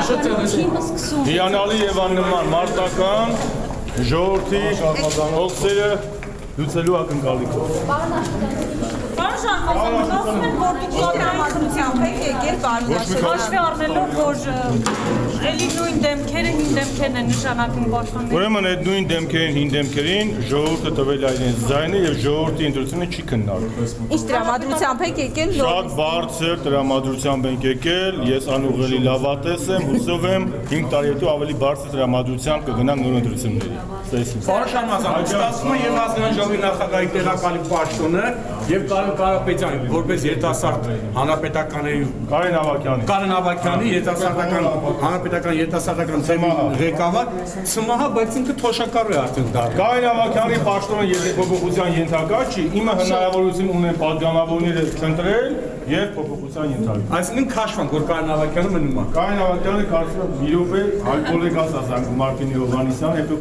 Հիանալի եւ աննման մարտական ժողովրդի հոգսերը լուծելու ակնկալիքով։ Ասում են, որ դուք տրամադրությամբ եք եկել պարոնաշը։ Հաշվի առնելով, որ էլի նույն դեմքերը, հին դեմքերն են նշանակում պաշտոններին։ Ուրեմն այդ նույն դեմքերին, հին դեմքերին ժողովուրդը տվել է իրենց ձայնը եւ ժողովրդի ընտրությունը չի քննարկվում։ Ինչ տրամադրությամբ եք եկել։ Շատ բարձր տրամադրությամբ ենք եկել, ես անուղղելի լավատես եմ, հուսով եմ 5 տարի հետո ավելի բարձր տրամադրությամբ կգնանք նոր ընտրությունների։ Պարոն Շարմազան, ստացվում է եւ ազգային ժողովի նախագահի տեղակալի պաշտոնը եւ Կարեն Կարապետյանի որպես երիտասարդ հանրապետականի Կարեն Ավագյանի երիտասարդական հանրապետական երիտասարդական թեմի ղեկավար ՑՄՀ, բայց ինքը թոշակառու է արդեն դառնում։ Կարեն Ավագյանի պաշտոնը փոփոխության ենթակա չի, իմը հնարավորություն ունեն պատգամավորները քննարկել եւ փոփոխության ենթարկել։ Այսինքն քաշվանք, որ Կարեն Ավագյանը մնում է։ Կարեն Ավագյանը կարծում եմ մի րոպե այլ գոլեգաս ասանք Մարտին Հովհաննիսյան, հետո